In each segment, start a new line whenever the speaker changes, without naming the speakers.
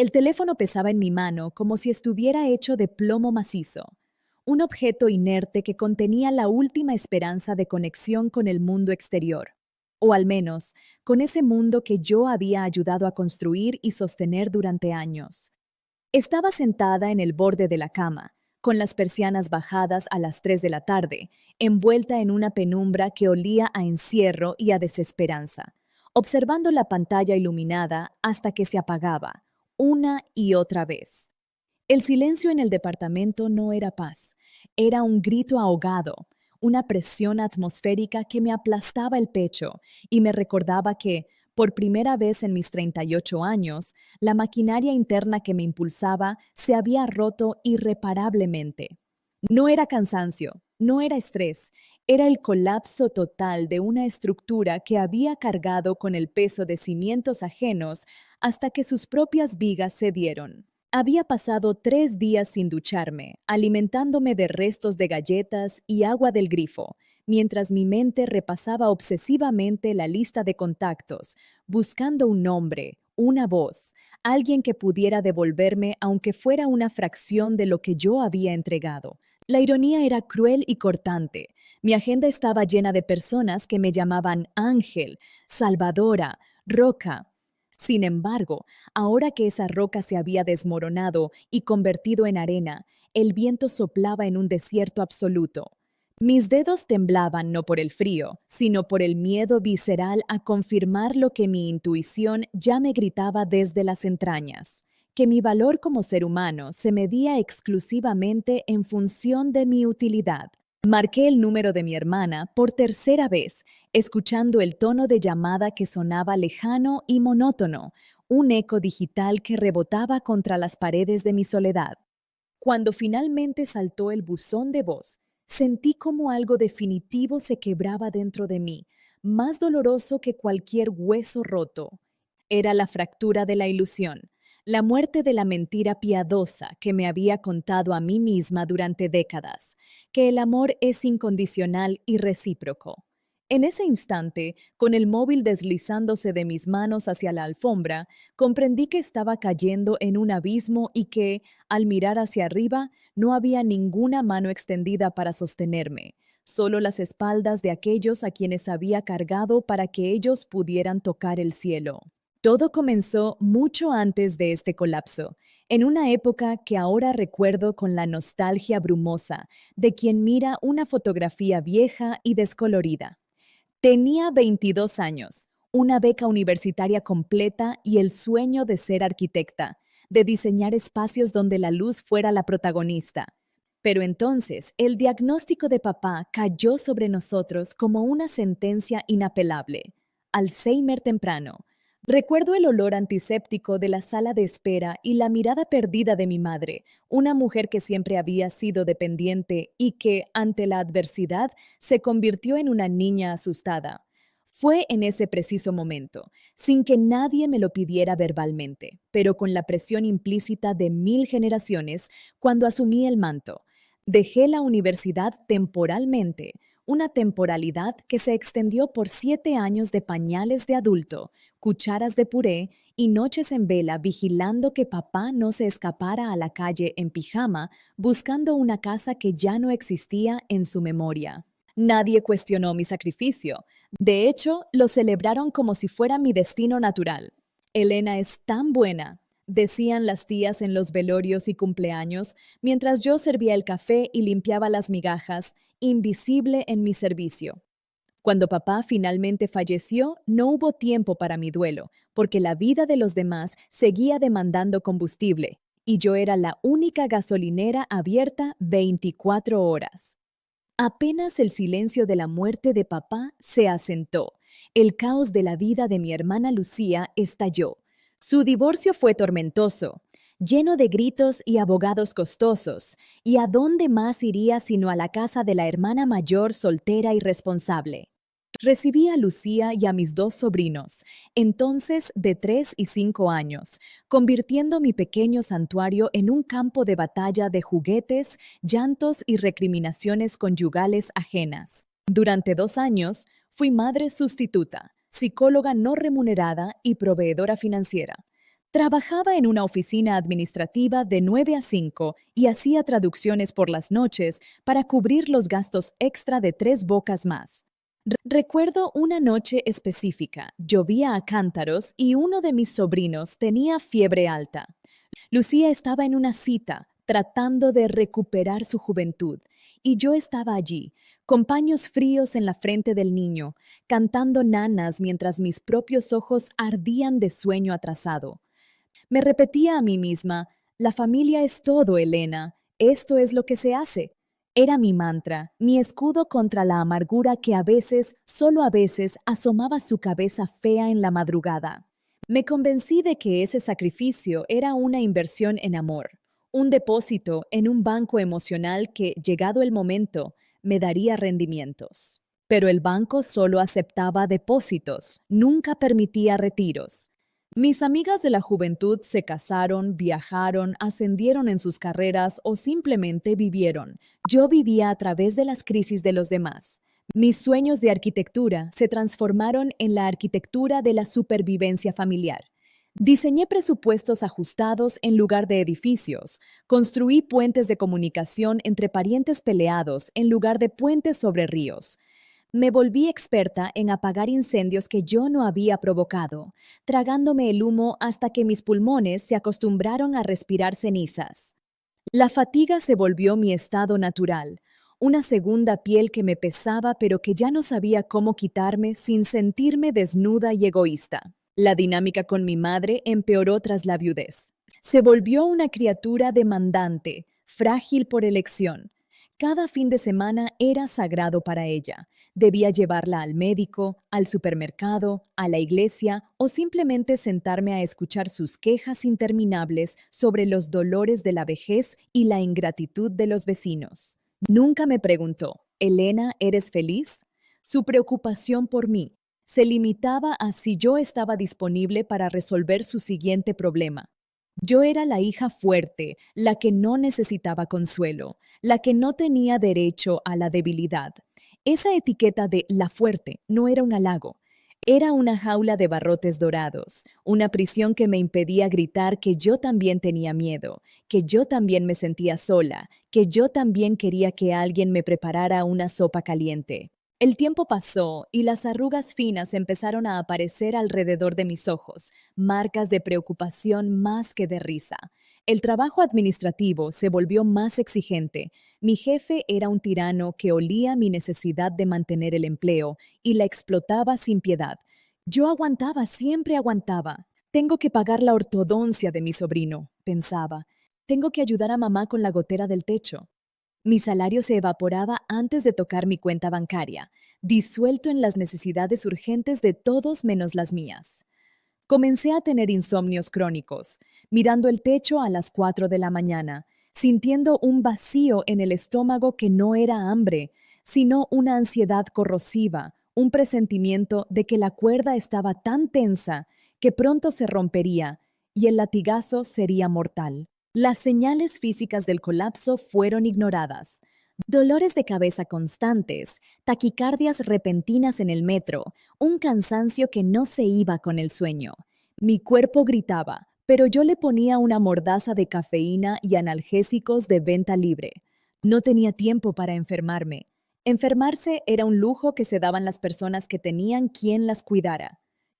El teléfono pesaba en mi mano como si estuviera hecho de plomo macizo, un objeto inerte que contenía la última esperanza de conexión con el mundo exterior, o al menos con ese mundo que yo había ayudado a construir y sostener durante años. Estaba sentada en el borde de la cama, con las persianas bajadas a las 3 de la tarde, envuelta en una penumbra que olía a encierro y a desesperanza, observando la pantalla iluminada hasta que se apagaba, una y otra vez. El silencio en el departamento no era paz, era un grito ahogado, una presión atmosférica que me aplastaba el pecho y me recordaba que, por primera vez en mis 38 años, la maquinaria interna que me impulsaba se había roto irreparablemente. No era cansancio, no era estrés, era el colapso total de una estructura que había cargado con el peso de cimientos ajenos hasta que sus propias vigas cedieron. Había pasado 3 días sin ducharme, alimentándome de restos de galletas y agua del grifo, mientras mi mente repasaba obsesivamente la lista de contactos, buscando un nombre, una voz, alguien que pudiera devolverme aunque fuera una fracción de lo que yo había entregado. La ironía era cruel y cortante. Mi agenda estaba llena de personas que me llamaban Ángel, Salvadora, Roca. Sin embargo, ahora que esa roca se había desmoronado y convertido en arena, el viento soplaba en un desierto absoluto. Mis dedos temblaban no por el frío, sino por el miedo visceral a confirmar lo que mi intuición ya me gritaba desde las entrañas, que mi valor como ser humano se medía exclusivamente en función de mi utilidad. Marqué el número de mi hermana por tercera vez, escuchando el tono de llamada que sonaba lejano y monótono, un eco digital que rebotaba contra las paredes de mi soledad. Cuando finalmente saltó el buzón de voz, sentí como algo definitivo se quebraba dentro de mí, más doloroso que cualquier hueso roto. Era la fractura de la ilusión, la muerte de la mentira piadosa que me había contado a mí misma durante décadas, que el amor es incondicional y recíproco. En ese instante, con el móvil deslizándose de mis manos hacia la alfombra, comprendí que estaba cayendo en un abismo y que, al mirar hacia arriba, no había ninguna mano extendida para sostenerme, solo las espaldas de aquellos a quienes había cargado para que ellos pudieran tocar el cielo. Todo comenzó mucho antes de este colapso, en una época que ahora recuerdo con la nostalgia brumosa de quien mira una fotografía vieja y descolorida. Tenía 22 años, una beca universitaria completa y el sueño de ser arquitecta, de diseñar espacios donde la luz fuera la protagonista. Pero entonces el diagnóstico de papá cayó sobre nosotros como una sentencia inapelable. Alzheimer temprano. Recuerdo el olor antiséptico de la sala de espera y la mirada perdida de mi madre, una mujer que siempre había sido dependiente y que, ante la adversidad, se convirtió en una niña asustada. Fue en ese preciso momento, sin que nadie me lo pidiera verbalmente, pero con la presión implícita de 1000 generaciones, cuando asumí el manto. Dejé la universidad temporalmente, una temporalidad que se extendió por 7 años de pañales de adulto, cucharas de puré y noches en vela vigilando que papá no se escapara a la calle en pijama buscando una casa que ya no existía en su memoria. Nadie cuestionó mi sacrificio. De hecho, lo celebraron como si fuera mi destino natural. Elena es tan buena, decían las tías en los velorios y cumpleaños, mientras yo servía el café y limpiaba las migajas, invisible en mi servicio. Cuando papá finalmente falleció, no hubo tiempo para mi duelo, porque la vida de los demás seguía demandando combustible, y yo era la única gasolinera abierta 24 horas. Apenas el silencio de la muerte de papá se asentó, el caos de la vida de mi hermana Lucía estalló. Su divorcio fue tormentoso, lleno de gritos y abogados costosos. ¿Y a dónde más iría sino a la casa de la hermana mayor soltera y responsable? Recibí a Lucía y a mis 2 sobrinos, entonces de 3 y 5 años, convirtiendo mi pequeño santuario en un campo de batalla de juguetes, llantos y recriminaciones conyugales ajenas. Durante 2 años, fui madre sustituta, psicóloga no remunerada y proveedora financiera. Trabajaba en una oficina administrativa de 9 a 5 y hacía traducciones por las noches para cubrir los gastos extra de 3 bocas más. Recuerdo una noche específica. Llovía a cántaros y uno de mis sobrinos tenía fiebre alta. Lucía estaba en una cita, tratando de recuperar su juventud, y yo estaba allí, con paños fríos en la frente del niño, cantando nanas mientras mis propios ojos ardían de sueño atrasado. Me repetía a mí misma, la familia es todo, Elena, esto es lo que se hace. Era mi mantra, mi escudo contra la amargura que a veces, solo a veces, asomaba su cabeza fea en la madrugada. Me convencí de que ese sacrificio era una inversión en amor, un depósito en un banco emocional que, llegado el momento, me daría rendimientos. Pero el banco solo aceptaba depósitos, nunca permitía retiros. Mis amigas de la juventud se casaron, viajaron, ascendieron en sus carreras o simplemente vivieron. Yo vivía a través de las crisis de los demás. Mis sueños de arquitectura se transformaron en la arquitectura de la supervivencia familiar. Diseñé presupuestos ajustados en lugar de edificios. Construí puentes de comunicación entre parientes peleados en lugar de puentes sobre ríos. Me volví experta en apagar incendios que yo no había provocado, tragándome el humo hasta que mis pulmones se acostumbraron a respirar cenizas. La fatiga se volvió mi estado natural, una segunda piel que me pesaba pero que ya no sabía cómo quitarme sin sentirme desnuda y egoísta. La dinámica con mi madre empeoró tras la viudez. Se volvió una criatura demandante, frágil por elección. Cada fin de semana era sagrado para ella. Debía llevarla al médico, al supermercado, a la iglesia o simplemente sentarme a escuchar sus quejas interminables sobre los dolores de la vejez y la ingratitud de los vecinos. Nunca me preguntó, «Elena, ¿eres feliz?». Su preocupación por mí se limitaba a si yo estaba disponible para resolver su siguiente problema. Yo era la hija fuerte, la que no necesitaba consuelo, la que no tenía derecho a la debilidad. Esa etiqueta de la fuerte no era un halago, era una jaula de barrotes dorados, una prisión que me impedía gritar que yo también tenía miedo, que yo también me sentía sola, que yo también quería que alguien me preparara una sopa caliente. El tiempo pasó y las arrugas finas empezaron a aparecer alrededor de mis ojos, marcas de preocupación más que de risa. El trabajo administrativo se volvió más exigente. Mi jefe era un tirano que olía mi necesidad de mantener el empleo y la explotaba sin piedad. Yo aguantaba, siempre aguantaba. Tengo que pagar la ortodoncia de mi sobrino, pensaba. Tengo que ayudar a mamá con la gotera del techo. Mi salario se evaporaba antes de tocar mi cuenta bancaria, disuelto en las necesidades urgentes de todos menos las mías. Comencé a tener insomnios crónicos, mirando el techo a las 4 de la mañana, sintiendo un vacío en el estómago que no era hambre, sino una ansiedad corrosiva, un presentimiento de que la cuerda estaba tan tensa que pronto se rompería y el latigazo sería mortal. Las señales físicas del colapso fueron ignoradas. Dolores de cabeza constantes, taquicardias repentinas en el metro, un cansancio que no se iba con el sueño. Mi cuerpo gritaba, pero yo le ponía una mordaza de cafeína y analgésicos de venta libre. No tenía tiempo para enfermarme. Enfermarse era un lujo que se daban las personas que tenían quien las cuidara.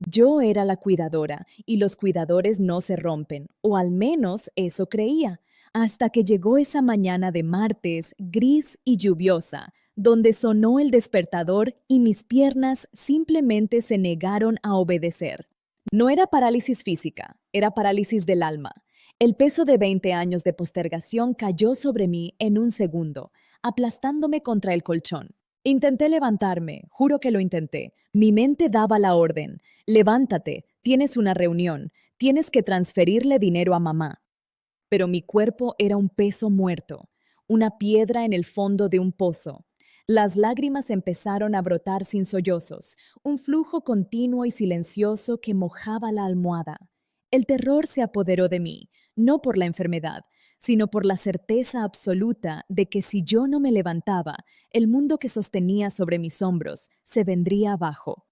Yo era la cuidadora y los cuidadores no se rompen, o al menos eso creía, hasta que llegó esa mañana de martes, gris y lluviosa, donde sonó el despertador y mis piernas simplemente se negaron a obedecer. No era parálisis física, era parálisis del alma. El peso de 20 años de postergación cayó sobre mí en un segundo, aplastándome contra el colchón. Intenté levantarme, juro que lo intenté. Mi mente daba la orden. Levántate, tienes una reunión, tienes que transferirle dinero a mamá. Pero mi cuerpo era un peso muerto, una piedra en el fondo de un pozo. Las lágrimas empezaron a brotar sin sollozos, un flujo continuo y silencioso que mojaba la almohada. El terror se apoderó de mí, no por la enfermedad, sino por la certeza absoluta de que si yo no me levantaba, el mundo que sostenía sobre mis hombros se vendría abajo.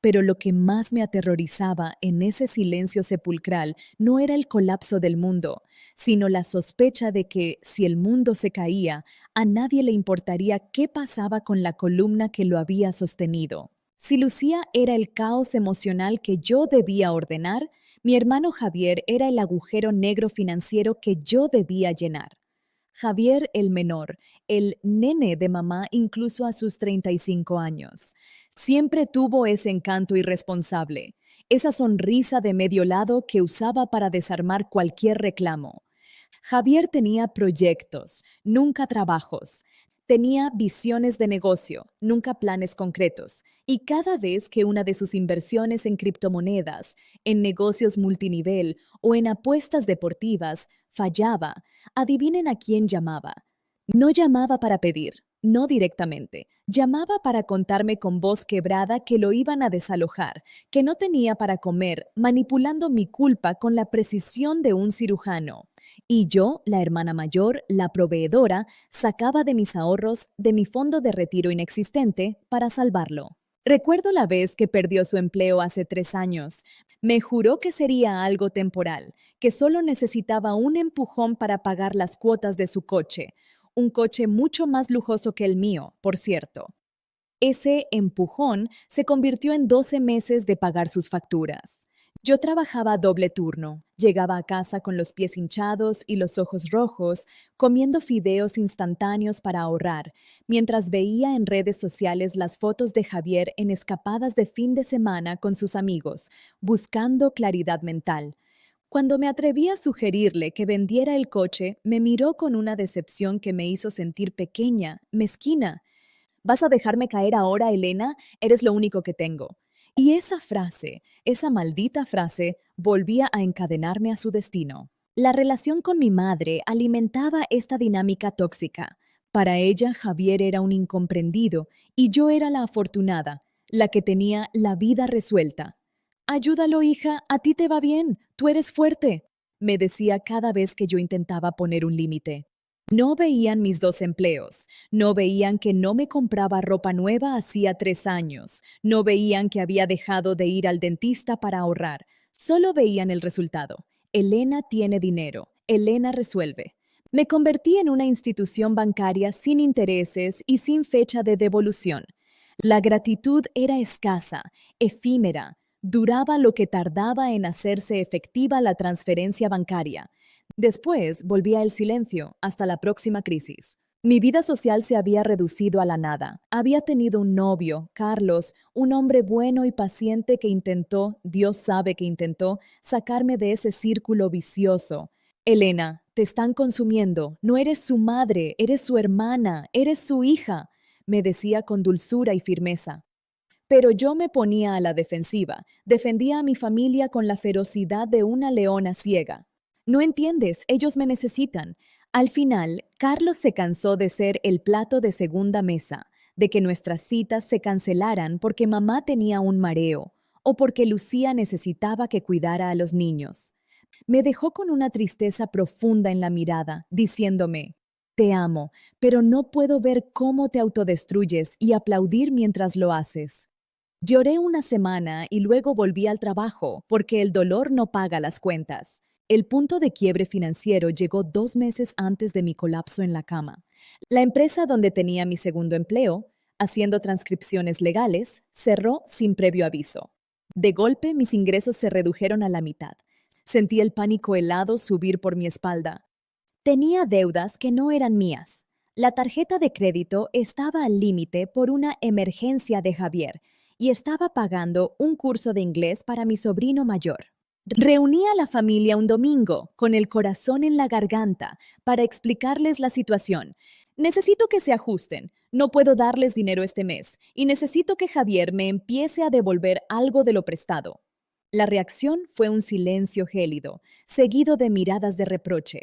Pero lo que más me aterrorizaba en ese silencio sepulcral no era el colapso del mundo, sino la sospecha de que, si el mundo se caía, a nadie le importaría qué pasaba con la columna que lo había sostenido. Si Lucía era el caos emocional que yo debía ordenar, mi hermano Javier era el agujero negro financiero que yo debía llenar. Javier el menor, el nene de mamá incluso a sus 35 años. Siempre tuvo ese encanto irresponsable, esa sonrisa de medio lado que usaba para desarmar cualquier reclamo. Javier tenía proyectos, nunca trabajos. Tenía visiones de negocio, nunca planes concretos. Y cada vez que una de sus inversiones en criptomonedas, en negocios multinivel o en apuestas deportivas fallaba, adivinen a quién llamaba. No llamaba para pedir, no directamente. Llamaba para contarme con voz quebrada que lo iban a desalojar, que no tenía para comer, manipulando mi culpa con la precisión de un cirujano. Y yo, la hermana mayor, la proveedora, sacaba de mis ahorros, de mi fondo de retiro inexistente, para salvarlo. Recuerdo la vez que perdió su empleo hace 3 años. Me juró que sería algo temporal, que solo necesitaba un empujón para pagar las cuotas de su coche, un coche mucho más lujoso que el mío, por cierto. Ese empujón se convirtió en 12 meses de pagar sus facturas. Yo trabajaba doble turno, llegaba a casa con los pies hinchados y los ojos rojos, comiendo fideos instantáneos para ahorrar, mientras veía en redes sociales las fotos de Javier en escapadas de fin de semana con sus amigos, buscando claridad mental. Cuando me atreví a sugerirle que vendiera el coche, me miró con una decepción que me hizo sentir pequeña, mezquina. ¿Vas a dejarme caer ahora, Elena? Eres lo único que tengo. Y esa frase, esa maldita frase, volvía a encadenarme a su destino. La relación con mi madre alimentaba esta dinámica tóxica. Para ella, Javier era un incomprendido y yo era la afortunada, la que tenía la vida resuelta. Ayúdalo, hija, a ti te va bien, tú eres fuerte, me decía cada vez que yo intentaba poner un límite. No veían mis 2 empleos, no veían que no me compraba ropa nueva hacía 3 años, no veían que había dejado de ir al dentista para ahorrar, solo veían el resultado. Elena tiene dinero, Elena resuelve. Me convertí en una institución bancaria sin intereses y sin fecha de devolución. La gratitud era escasa, efímera, duraba lo que tardaba en hacerse efectiva la transferencia bancaria. Después volvía el silencio hasta la próxima crisis. Mi vida social se había reducido a la nada. Había tenido un novio, Carlos, un hombre bueno y paciente que intentó, Dios sabe que intentó, sacarme de ese círculo vicioso. Elena, te están consumiendo. No eres su madre, eres su hermana, eres su hija, me decía con dulzura y firmeza. Pero yo me ponía a la defensiva, defendía a mi familia con la ferocidad de una leona ciega. No entiendes, ellos me necesitan. Al final, Carlos se cansó de ser el plato de segunda mesa, de que nuestras citas se cancelaran porque mamá tenía un mareo o porque Lucía necesitaba que cuidara a los niños. Me dejó con una tristeza profunda en la mirada, diciéndome, te amo, pero no puedo ver cómo te autodestruyes y aplaudir mientras lo haces. Lloré una semana y luego volví al trabajo porque el dolor no paga las cuentas. El punto de quiebre financiero llegó 2 meses antes de mi colapso en la cama. La empresa donde tenía mi segundo empleo, haciendo transcripciones legales, cerró sin previo aviso. De golpe, mis ingresos se redujeron a la mitad. Sentí el pánico helado subir por mi espalda. Tenía deudas que no eran mías. La tarjeta de crédito estaba al límite por una emergencia de Javier y estaba pagando un curso de inglés para mi sobrino mayor. Reuní a la familia un domingo, con el corazón en la garganta, para explicarles la situación. Necesito que se ajusten, no puedo darles dinero este mes, y necesito que Javier me empiece a devolver algo de lo prestado. La reacción fue un silencio gélido, seguido de miradas de reproche.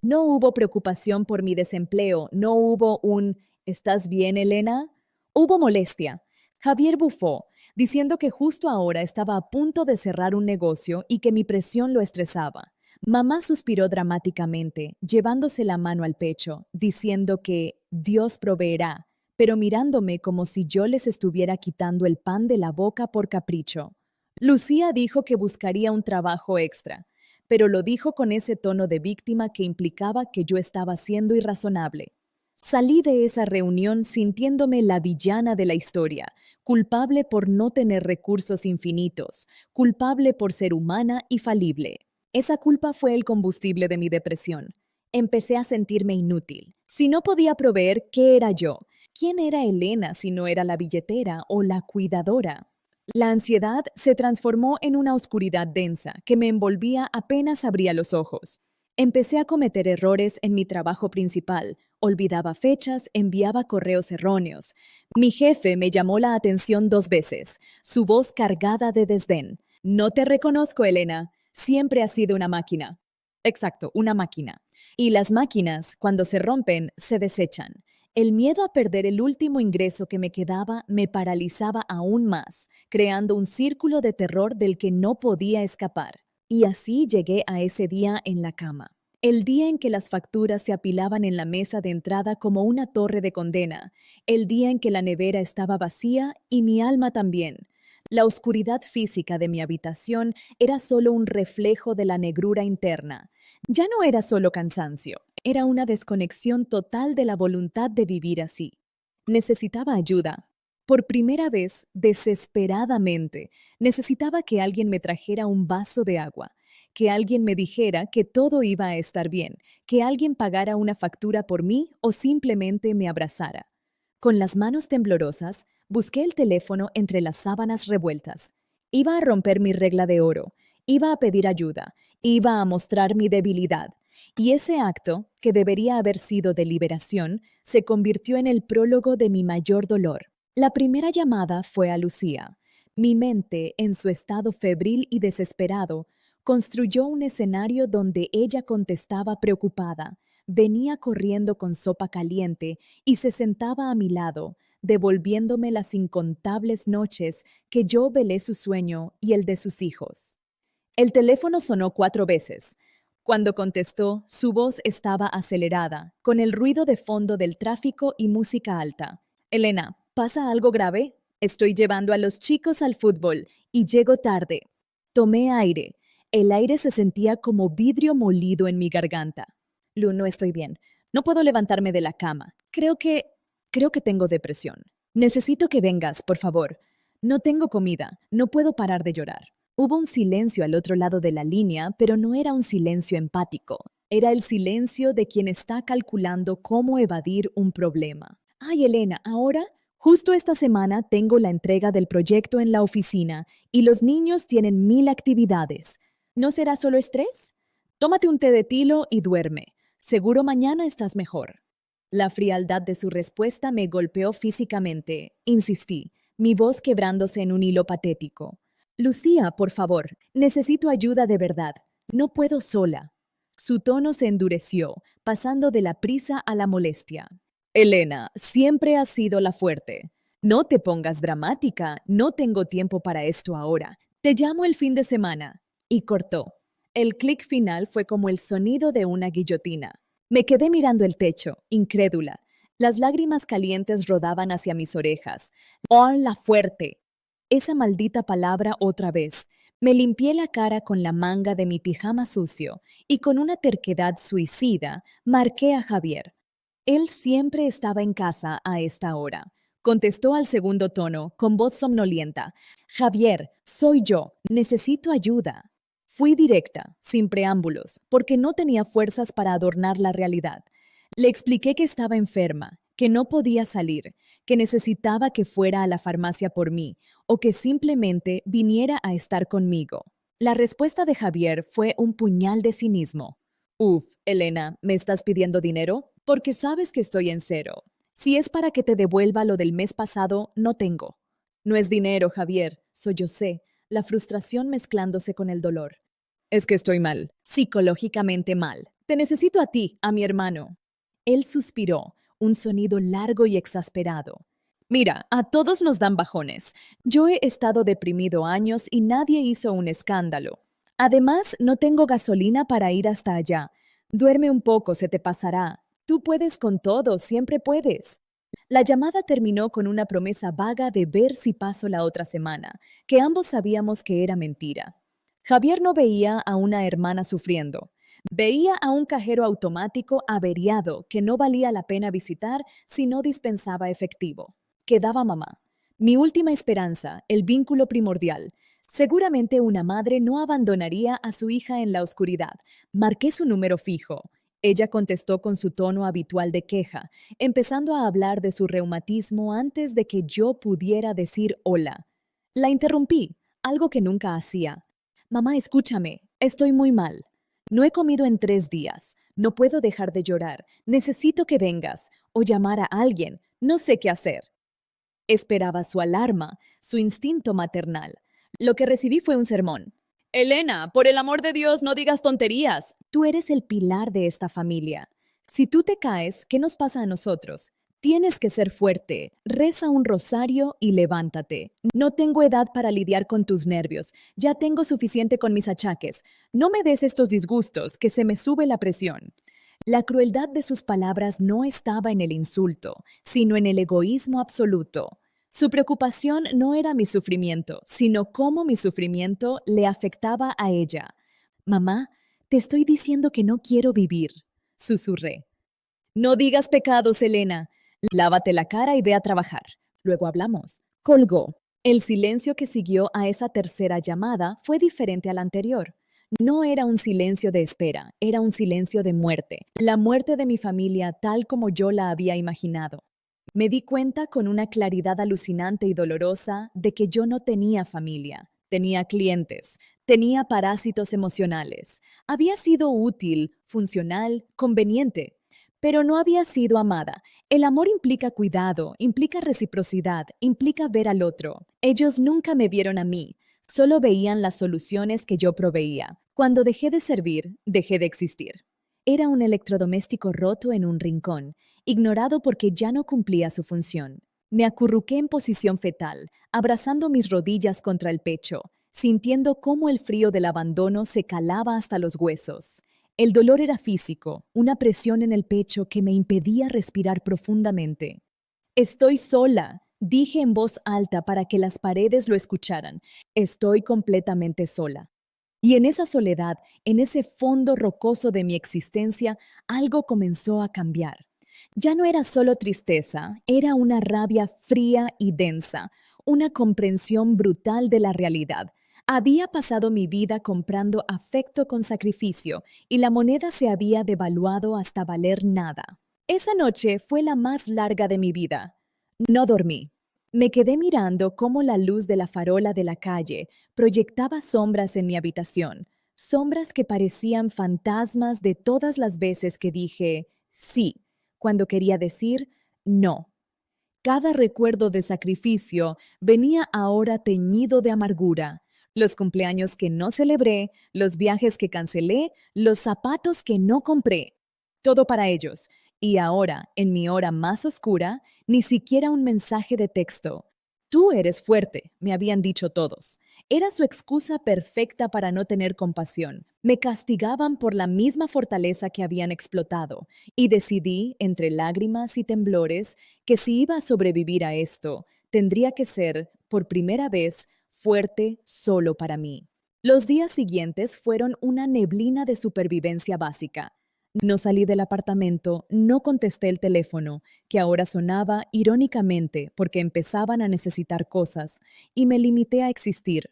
No hubo preocupación por mi desempleo, no hubo un ¿estás bien, Elena? Hubo molestia. Javier bufó, diciendo que justo ahora estaba a punto de cerrar un negocio y que mi presión lo estresaba. Mamá suspiró dramáticamente, llevándose la mano al pecho, diciendo que Dios proveerá, pero mirándome como si yo les estuviera quitando el pan de la boca por capricho. Lucía dijo que buscaría un trabajo extra, pero lo dijo con ese tono de víctima que implicaba que yo estaba siendo irrazonable. Salí de esa reunión sintiéndome la villana de la historia, culpable por no tener recursos infinitos, culpable por ser humana y falible. Esa culpa fue el combustible de mi depresión. Empecé a sentirme inútil. Si no podía proveer, ¿qué era yo? ¿Quién era Elena si no era la billetera o la cuidadora? La ansiedad se transformó en una oscuridad densa que me envolvía apenas abría los ojos. Empecé a cometer errores en mi trabajo principal, olvidaba fechas, enviaba correos erróneos. Mi jefe me llamó la atención 2 veces, su voz cargada de desdén. No te reconozco, Elena. Siempre has sido una máquina. Exacto, una máquina. Y las máquinas, cuando se rompen, se desechan. El miedo a perder el último ingreso que me quedaba me paralizaba aún más, creando un círculo de terror del que no podía escapar. Y así llegué a ese día en la cama. El día en que las facturas se apilaban en la mesa de entrada como una torre de condena. El día en que la nevera estaba vacía y mi alma también. La oscuridad física de mi habitación era solo un reflejo de la negrura interna. Ya no era solo cansancio, era una desconexión total de la voluntad de vivir así. Necesitaba ayuda. Por primera vez, desesperadamente, necesitaba que alguien me trajera un vaso de agua, que alguien me dijera que todo iba a estar bien, que alguien pagara una factura por mí o simplemente me abrazara. Con las manos temblorosas, busqué el teléfono entre las sábanas revueltas. Iba a romper mi regla de oro, iba a pedir ayuda, iba a mostrar mi debilidad. Y ese acto, que debería haber sido de liberación, se convirtió en el prólogo de mi mayor dolor. La primera llamada fue a Lucía. Mi mente, en su estado febril y desesperado, construyó un escenario donde ella contestaba preocupada, venía corriendo con sopa caliente y se sentaba a mi lado, devolviéndome las incontables noches que yo velé su sueño y el de sus hijos. El teléfono sonó 4 veces. Cuando contestó, su voz estaba acelerada, con el ruido de fondo del tráfico y música alta. Elena, ¿pasa algo grave? Estoy llevando a los chicos al fútbol y llego tarde. Tomé aire. El aire se sentía como vidrio molido en mi garganta. Lu, no estoy bien. No puedo levantarme de la cama. Creo que tengo depresión. Necesito que vengas, por favor. No tengo comida. No puedo parar de llorar. Hubo un silencio al otro lado de la línea, pero no era un silencio empático. Era el silencio de quien está calculando cómo evadir un problema. Ay, Elena, ahora, justo esta semana tengo la entrega del proyecto en la oficina y los niños tienen 1000 actividades. ¿No será solo estrés? Tómate un té de tilo y duerme. Seguro mañana estás mejor. La frialdad de su respuesta me golpeó físicamente. Insistí, mi voz quebrándose en un hilo patético. Lucía, por favor, necesito ayuda de verdad. No puedo sola. Su tono se endureció, pasando de la prisa a la molestia. Elena, siempre has sido la fuerte. No te pongas dramática, no tengo tiempo para esto ahora. Te llamo el fin de semana. Y cortó. El clic final fue como el sonido de una guillotina. Me quedé mirando el techo, incrédula. Las lágrimas calientes rodaban hacia mis orejas. ¡Oh, la fuerte! Esa maldita palabra otra vez. Me limpié la cara con la manga de mi pijama sucio y con una terquedad suicida marqué a Javier. Él siempre estaba en casa a esta hora. Contestó al segundo tono, con voz somnolienta. Javier, soy yo. Necesito ayuda. Fui directa, sin preámbulos, porque no tenía fuerzas para adornar la realidad. Le expliqué que estaba enferma, que no podía salir, que necesitaba que fuera a la farmacia por mí o que simplemente viniera a estar conmigo. La respuesta de Javier fue un puñal de cinismo. Uf, Elena, ¿me estás pidiendo dinero? Porque sabes que estoy en cero. Si es para que te devuelva lo del mes pasado, no tengo. No es dinero, Javier, sollocé, la frustración mezclándose con el dolor. Es que estoy mal, psicológicamente mal. Te necesito a ti, a mi hermano. Él suspiró, un sonido largo y exasperado. Mira, a todos nos dan bajones. Yo he estado deprimido años y nadie hizo un escándalo. Además, no tengo gasolina para ir hasta allá. Duerme un poco, se te pasará. Tú puedes con todo, siempre puedes. La llamada terminó con una promesa vaga de ver si paso la otra semana, que ambos sabíamos que era mentira. Javier no veía a una hermana sufriendo. Veía a un cajero automático averiado que no valía la pena visitar si no dispensaba efectivo. Quedaba mamá. Mi última esperanza, el vínculo primordial. Seguramente una madre no abandonaría a su hija en la oscuridad. Marqué su número fijo. Ella contestó con su tono habitual de queja, empezando a hablar de su reumatismo antes de que yo pudiera decir hola. La interrumpí, algo que nunca hacía. Mamá, escúchame, estoy muy mal. No he comido en 3 días. No puedo dejar de llorar. Necesito que vengas o llamar a alguien. No sé qué hacer. Esperaba su alarma, su instinto maternal. Lo que recibí fue un sermón. Elena, por el amor de Dios, no digas tonterías. Tú eres el pilar de esta familia. Si tú te caes, ¿qué nos pasa a nosotros? Tienes que ser fuerte. Reza un rosario y levántate. No tengo edad para lidiar con tus nervios. Ya tengo suficiente con mis achaques. No me des estos disgustos, que se me sube la presión. La crueldad de sus palabras no estaba en el insulto, sino en el egoísmo absoluto. Su preocupación no era mi sufrimiento, sino cómo mi sufrimiento le afectaba a ella. Mamá, te estoy diciendo que no quiero vivir, susurré. No digas pecados, Elena. Lávate la cara y ve a trabajar. Luego hablamos. Colgó. El silencio que siguió a esa tercera llamada fue diferente al anterior. No era un silencio de espera, era un silencio de muerte. La muerte de mi familia tal como yo la había imaginado. Me di cuenta con una claridad alucinante y dolorosa de que yo no tenía familia, tenía clientes, tenía parásitos emocionales. Había sido útil, funcional, conveniente, pero no había sido amada. El amor implica cuidado, implica reciprocidad, implica ver al otro. Ellos nunca me vieron a mí, solo veían las soluciones que yo proveía. Cuando dejé de servir, dejé de existir. Era un electrodoméstico roto en un rincón, ignorado porque ya no cumplía su función. Me acurruqué en posición fetal, abrazando mis rodillas contra el pecho, sintiendo cómo el frío del abandono se calaba hasta los huesos. El dolor era físico, una presión en el pecho que me impedía respirar profundamente. Estoy sola, dije en voz alta para que las paredes lo escucharan. Estoy completamente sola. Y en esa soledad, en ese fondo rocoso de mi existencia, algo comenzó a cambiar. Ya no era solo tristeza, era una rabia fría y densa, una comprensión brutal de la realidad. Había pasado mi vida comprando afecto con sacrificio y la moneda se había devaluado hasta valer nada. Esa noche fue la más larga de mi vida. No dormí. Me quedé mirando cómo la luz de la farola de la calle proyectaba sombras en mi habitación, sombras que parecían fantasmas de todas las veces que dije sí, cuando quería decir no. Cada recuerdo de sacrificio venía ahora teñido de amargura. Los cumpleaños que no celebré, los viajes que cancelé, los zapatos que no compré. Todo para ellos. Y ahora, en mi hora más oscura, ni siquiera un mensaje de texto. Tú eres fuerte, me habían dicho todos. Era su excusa perfecta para no tener compasión. Me castigaban por la misma fortaleza que habían explotado, y decidí, entre lágrimas y temblores, que si iba a sobrevivir a esto, tendría que ser, por primera vez, fuerte solo para mí. Los días siguientes fueron una neblina de supervivencia básica. No salí del apartamento, no contesté el teléfono, que ahora sonaba irónicamente porque empezaban a necesitar cosas, y me limité a existir.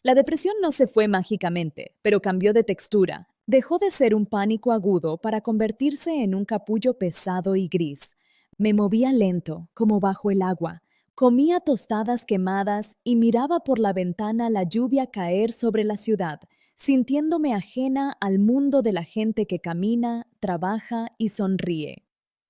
La depresión no se fue mágicamente, pero cambió de textura. Dejó de ser un pánico agudo para convertirse en un capullo pesado y gris. Me movía lento, como bajo el agua. Comía tostadas quemadas y miraba por la ventana la lluvia caer sobre la ciudad, sintiéndome ajena al mundo de la gente que camina, trabaja y sonríe.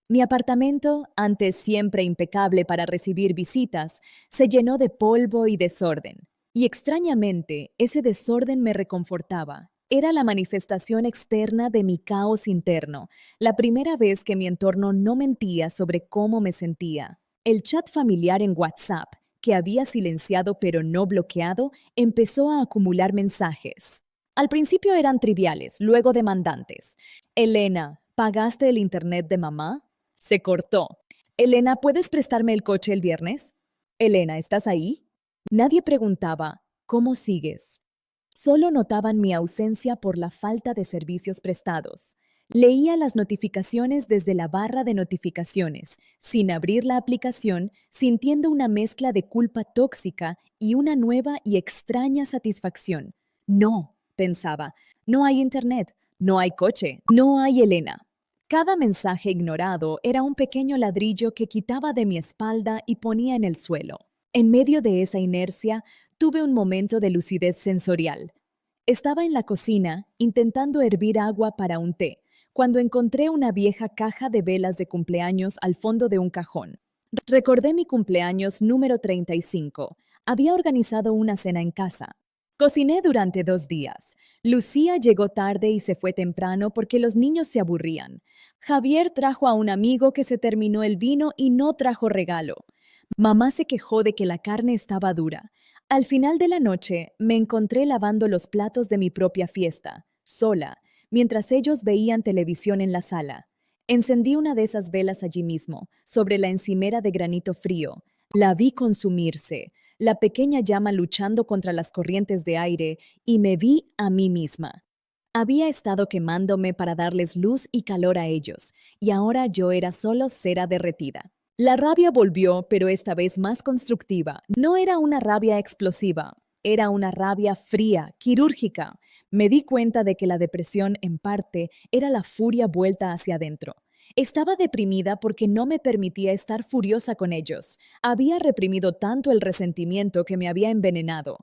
Mi apartamento, antes siempre impecable para recibir visitas, se llenó de polvo y desorden. Y extrañamente, ese desorden me reconfortaba. Era la manifestación externa de mi caos interno, la primera vez que mi entorno no mentía sobre cómo me sentía. El chat familiar en WhatsApp, que había silenciado pero no bloqueado, empezó a acumular mensajes. Al principio eran triviales, luego demandantes. Elena, ¿pagaste el internet de mamá? Se cortó. Elena, ¿puedes prestarme el coche el viernes? Elena, ¿estás ahí? Nadie preguntaba, ¿cómo sigues? Solo notaban mi ausencia por la falta de servicios prestados. Leía las notificaciones desde la barra de notificaciones, sin abrir la aplicación, sintiendo una mezcla de culpa tóxica y una nueva y extraña satisfacción. No, pensaba, no hay internet, no hay coche, no hay Elena. Cada mensaje ignorado era un pequeño ladrillo que quitaba de mi espalda y ponía en el suelo. En medio de esa inercia, tuve un momento de lucidez sensorial. Estaba en la cocina, intentando hervir agua para un té, cuando encontré una vieja caja de velas de cumpleaños al fondo de un cajón. Recordé mi cumpleaños número 35. Había organizado una cena en casa. Cociné durante 2 días. Lucía llegó tarde y se fue temprano porque los niños se aburrían. Javier trajo a un amigo que se terminó el vino y no trajo regalo. Mamá se quejó de que la carne estaba dura. Al final de la noche me encontré lavando los platos de mi propia fiesta, sola, mientras ellos veían televisión en la sala. Encendí una de esas velas allí mismo, sobre la encimera de granito frío. La vi consumirse, la pequeña llama luchando contra las corrientes de aire, y me vi a mí misma. Había estado quemándome para darles luz y calor a ellos, y ahora yo era solo cera derretida. La rabia volvió, pero esta vez más constructiva. No era una rabia explosiva, era una rabia fría, quirúrgica. Me di cuenta de que la depresión, en parte, era la furia vuelta hacia adentro. Estaba deprimida porque no me permitía estar furiosa con ellos. Había reprimido tanto el resentimiento que me había envenenado.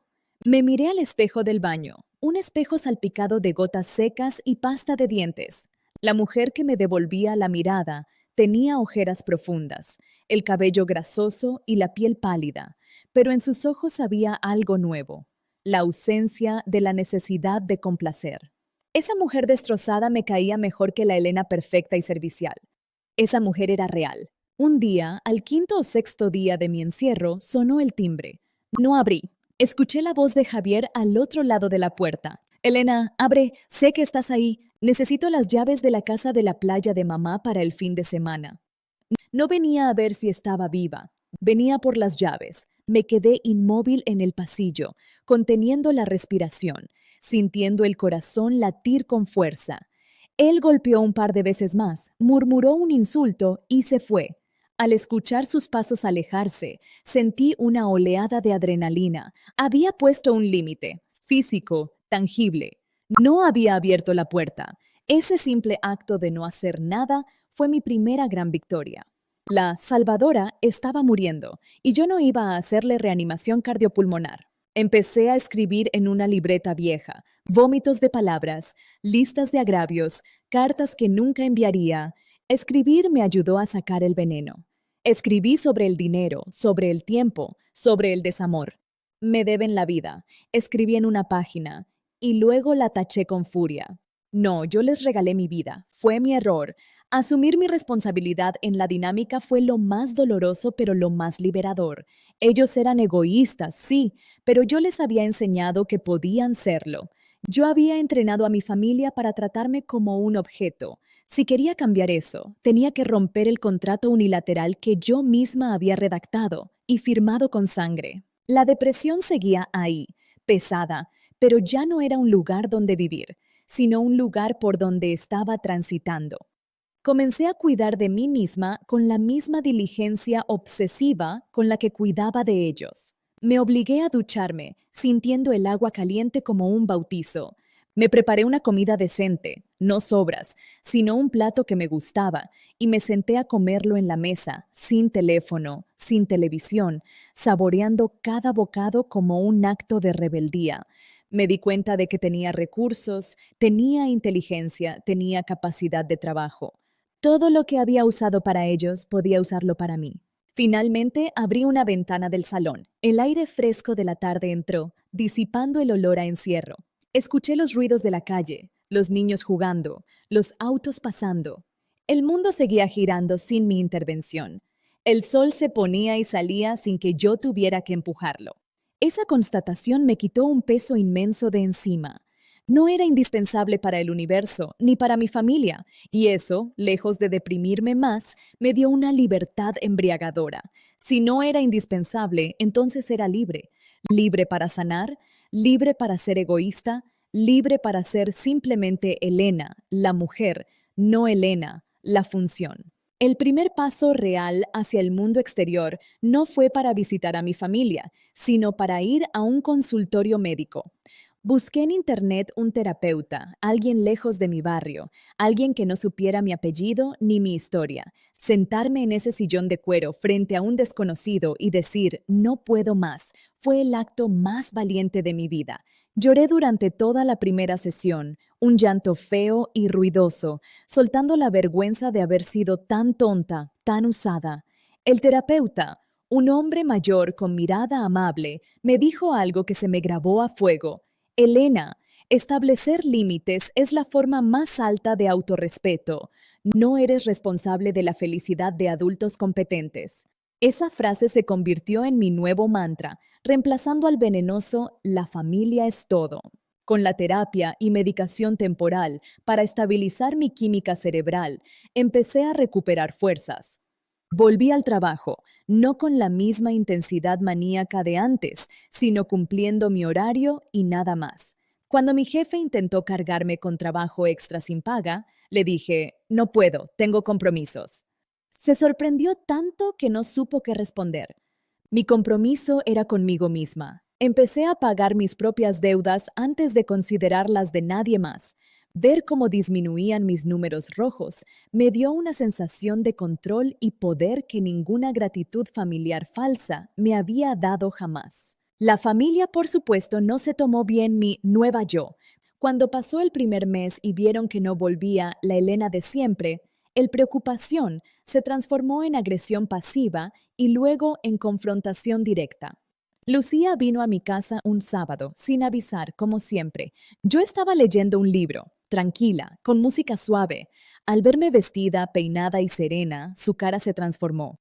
Me miré al espejo del baño, un espejo salpicado de gotas secas y pasta de dientes. La mujer que me devolvía la mirada tenía ojeras profundas, el cabello grasoso y la piel pálida, pero en sus ojos había algo nuevo, la ausencia de la necesidad de complacer. Esa mujer destrozada me caía mejor que la Elena perfecta y servicial. Esa mujer era real. Un día, al quinto o sexto día de mi encierro, sonó el timbre. No abrí. Escuché la voz de Javier al otro lado de la puerta. Elena, abre, sé que estás ahí. Necesito las llaves de la casa de la playa de mamá para el fin de semana. No venía a ver si estaba viva. Venía por las llaves. Me quedé inmóvil en el pasillo, conteniendo la respiración, sintiendo el corazón latir con fuerza. Él golpeó un par de veces más, murmuró un insulto y se fue. Al escuchar sus pasos alejarse, sentí una oleada de adrenalina. Había puesto un límite, físico, tangible. No había abierto la puerta. Ese simple acto de no hacer nada fue mi primera gran victoria. La salvadora estaba muriendo y yo no iba a hacerle reanimación cardiopulmonar. Empecé a escribir en una libreta vieja, vómitos de palabras, listas de agravios, cartas que nunca enviaría. Escribir me ayudó a sacar el veneno. Escribí sobre el dinero, sobre el tiempo, sobre el desamor. Me deben la vida. Escribí en una página y luego la taché con furia. No, yo les regalé mi vida. Fue mi error. Asumir mi responsabilidad en la dinámica fue lo más doloroso, pero lo más liberador. Ellos eran egoístas, sí, pero yo les había enseñado que podían serlo. Yo había entrenado a mi familia para tratarme como un objeto. Si quería cambiar eso, tenía que romper el contrato unilateral que yo misma había redactado y firmado con sangre. La depresión seguía ahí, pesada, pero ya no era un lugar donde vivir, sino un lugar por donde estaba transitando. Comencé a cuidar de mí misma con la misma diligencia obsesiva con la que cuidaba de ellos. Me obligué a ducharme, sintiendo el agua caliente como un bautizo. Me preparé una comida decente, no sobras, sino un plato que me gustaba, y me senté a comerlo en la mesa, sin teléfono, sin televisión, saboreando cada bocado como un acto de rebeldía. Me di cuenta de que tenía recursos, tenía inteligencia, tenía capacidad de trabajo. Todo lo que había usado para ellos podía usarlo para mí. Finalmente abrí una ventana del salón. El aire fresco de la tarde entró, disipando el olor a encierro. Escuché los ruidos de la calle, los niños jugando, los autos pasando. El mundo seguía girando sin mi intervención. El sol se ponía y salía sin que yo tuviera que empujarlo. Esa constatación me quitó un peso inmenso de encima. No era indispensable para el universo ni para mi familia, y eso, lejos de deprimirme más, me dio una libertad embriagadora. Si no era indispensable, entonces era libre. Libre para sanar, libre para ser egoísta, libre para ser simplemente Elena, la mujer, no Elena, la función. El primer paso real hacia el mundo exterior no fue para visitar a mi familia, sino para ir a un consultorio médico. Busqué en internet un terapeuta, alguien lejos de mi barrio, alguien que no supiera mi apellido ni mi historia. Sentarme en ese sillón de cuero frente a un desconocido y decir, no puedo más, fue el acto más valiente de mi vida. Lloré durante toda la primera sesión, un llanto feo y ruidoso, soltando la vergüenza de haber sido tan tonta, tan usada. El terapeuta, un hombre mayor con mirada amable, me dijo algo que se me grabó a fuego. Elena, establecer límites es la forma más alta de autorrespeto. No eres responsable de la felicidad de adultos competentes. Esa frase se convirtió en mi nuevo mantra, reemplazando al venenoso "la familia es todo". Con la terapia y medicación temporal para estabilizar mi química cerebral, empecé a recuperar fuerzas. Volví al trabajo, no con la misma intensidad maníaca de antes, sino cumpliendo mi horario y nada más. Cuando mi jefe intentó cargarme con trabajo extra sin paga, le dije, no puedo, tengo compromisos. Se sorprendió tanto que no supo qué responder. Mi compromiso era conmigo misma. Empecé a pagar mis propias deudas antes de considerar las de nadie más. Ver cómo disminuían mis números rojos me dio una sensación de control y poder que ninguna gratitud familiar falsa me había dado jamás. La familia, por supuesto, no se tomó bien mi nueva yo. Cuando pasó el primer mes y vieron que no volvía la Elena de siempre, el preocupación se transformó en agresión pasiva y luego en confrontación directa. Lucía vino a mi casa un sábado, sin avisar, como siempre. Yo estaba leyendo un libro, tranquila, con música suave. Al verme vestida, peinada y serena, su cara se transformó.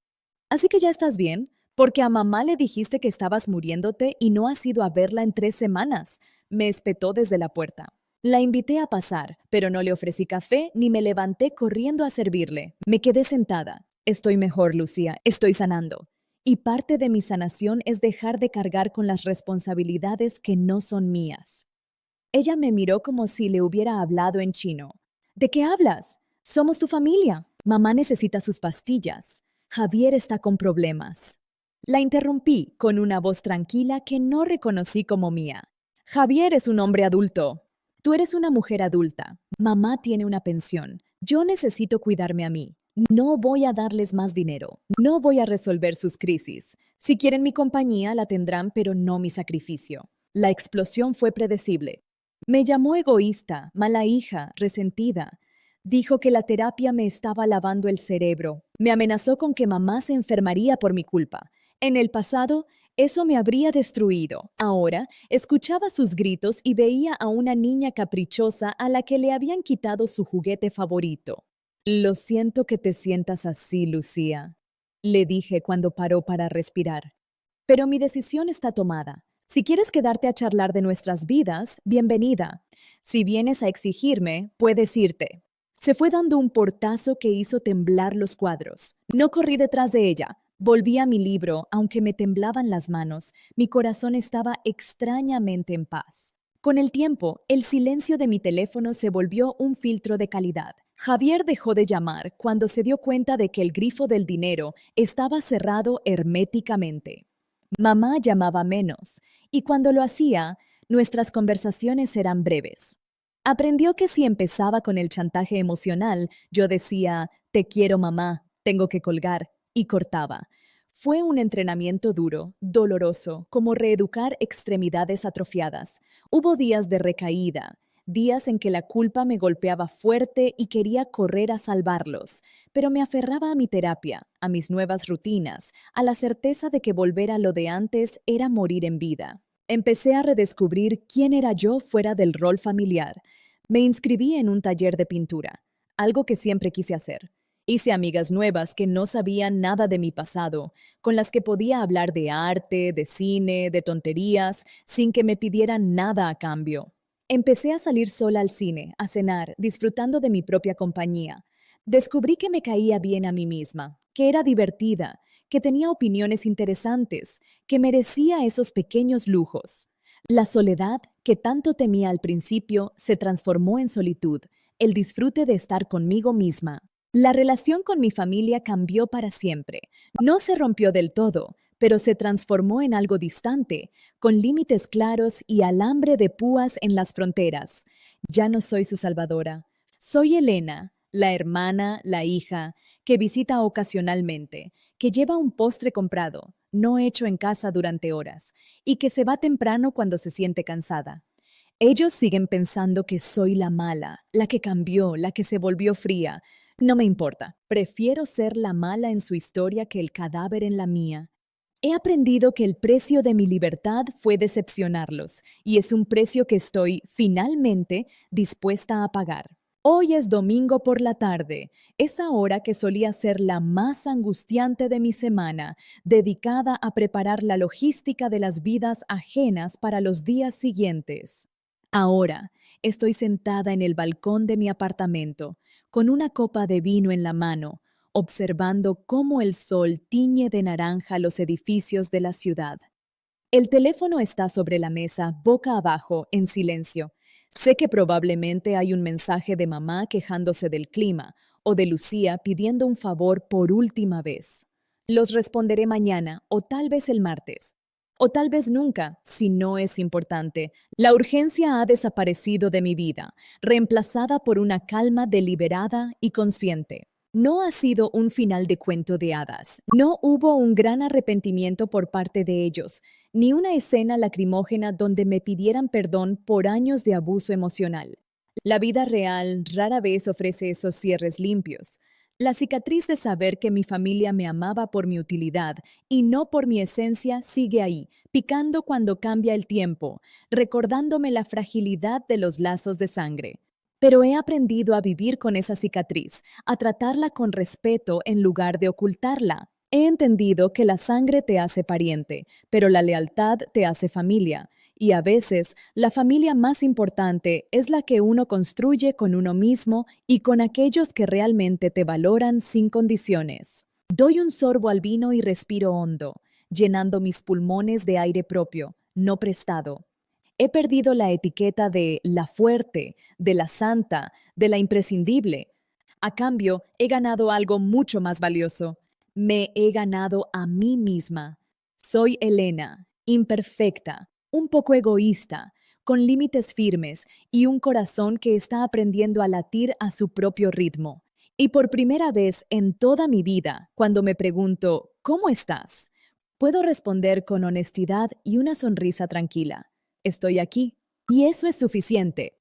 ¿Así que ya estás bien? Porque a mamá le dijiste que estabas muriéndote y no has ido a verla en 3 semanas. Me espetó desde la puerta. La invité a pasar, pero no le ofrecí café ni me levanté corriendo a servirle. Me quedé sentada. Estoy mejor, Lucía, estoy sanando. Y parte de mi sanación es dejar de cargar con las responsabilidades que no son mías. Ella me miró como si le hubiera hablado en chino. ¿De qué hablas? Somos tu familia. Mamá necesita sus pastillas. Javier está con problemas. La interrumpí con una voz tranquila que no reconocí como mía. Javier es un hombre adulto. Tú eres una mujer adulta. Mamá tiene una pensión. Yo necesito cuidarme a mí. No voy a darles más dinero. No voy a resolver sus crisis. Si quieren mi compañía, la tendrán, pero no mi sacrificio. La explosión fue predecible. Me llamó egoísta, mala hija, resentida. Dijo que la terapia me estaba lavando el cerebro. Me amenazó con que mamá se enfermaría por mi culpa. En el pasado, eso me habría destruido. Ahora, escuchaba sus gritos y veía a una niña caprichosa a la que le habían quitado su juguete favorito. Lo siento que te sientas así, Lucía, le dije cuando paró para respirar. Pero mi decisión está tomada. Si quieres quedarte a charlar de nuestras vidas, bienvenida. Si vienes a exigirme, puedes irte. Se fue dando un portazo que hizo temblar los cuadros. No corrí detrás de ella. Volví a mi libro, aunque me temblaban las manos. Mi corazón estaba extrañamente en paz. Con el tiempo, el silencio de mi teléfono se volvió un filtro de calidad. Javier dejó de llamar cuando se dio cuenta de que el grifo del dinero estaba cerrado herméticamente. Mamá llamaba menos, y cuando lo hacía, nuestras conversaciones eran breves. Aprendió que si empezaba con el chantaje emocional, yo decía, te quiero mamá, tengo que colgar, y cortaba. Fue un entrenamiento duro, doloroso, como reeducar extremidades atrofiadas. Hubo días de recaída, días en que la culpa me golpeaba fuerte y quería correr a salvarlos, pero me aferraba a mi terapia, a mis nuevas rutinas, a la certeza de que volver a lo de antes era morir en vida. Empecé a redescubrir quién era yo fuera del rol familiar. Me inscribí en un taller de pintura, algo que siempre quise hacer. Hice amigas nuevas que no sabían nada de mi pasado, con las que podía hablar de arte, de cine, de tonterías, sin que me pidieran nada a cambio. Empecé a salir sola al cine, a cenar, disfrutando de mi propia compañía. Descubrí que me caía bien a mí misma, que era divertida, que tenía opiniones interesantes, que merecía esos pequeños lujos. La soledad, que tanto temía al principio, se transformó en solitud, el disfrute de estar conmigo misma. La relación con mi familia cambió para siempre. No se rompió del todo, pero se transformó en algo distante, con límites claros y alambre de púas en las fronteras. Ya no soy su salvadora. Soy Elena, la hermana, la hija, que visita ocasionalmente, que lleva un postre comprado, no hecho en casa durante horas, y que se va temprano cuando se siente cansada. Ellos siguen pensando que soy la mala, la que cambió, la que se volvió fría. No me importa, prefiero ser la mala en su historia que el cadáver en la mía. He aprendido que el precio de mi libertad fue decepcionarlos, y es un precio que estoy, finalmente, dispuesta a pagar. Hoy es domingo por la tarde, esa hora que solía ser la más angustiante de mi semana, dedicada a preparar la logística de las vidas ajenas para los días siguientes. Ahora estoy sentada en el balcón de mi apartamento, con una copa de vino en la mano, observando cómo el sol tiñe de naranja los edificios de la ciudad. El teléfono está sobre la mesa, boca abajo, en silencio. Sé que probablemente hay un mensaje de mamá quejándose del clima o de Lucía pidiendo un favor por última vez. Los responderé mañana o tal vez el martes. O tal vez nunca, si no es importante. La urgencia ha desaparecido de mi vida, reemplazada por una calma deliberada y consciente. No ha sido un final de cuento de hadas. No hubo un gran arrepentimiento por parte de ellos, ni una escena lacrimógena donde me pidieran perdón por años de abuso emocional. La vida real rara vez ofrece esos cierres limpios. La cicatriz de saber que mi familia me amaba por mi utilidad y no por mi esencia sigue ahí, picando cuando cambia el tiempo, recordándome la fragilidad de los lazos de sangre. Pero he aprendido a vivir con esa cicatriz, a tratarla con respeto en lugar de ocultarla. He entendido que la sangre te hace pariente, pero la lealtad te hace familia. Y a veces, la familia más importante es la que uno construye con uno mismo y con aquellos que realmente te valoran sin condiciones. Doy un sorbo al vino y respiro hondo, llenando mis pulmones de aire propio, no prestado. He perdido la etiqueta de la fuerte, de la santa, de la imprescindible. A cambio, he ganado algo mucho más valioso. Me he ganado a mí misma. Soy Elena, imperfecta, un poco egoísta, con límites firmes y un corazón que está aprendiendo a latir a su propio ritmo. Y por primera vez en toda mi vida, cuando me pregunto, ¿cómo estás?, puedo responder con honestidad y una sonrisa tranquila. Estoy aquí. Y eso es suficiente.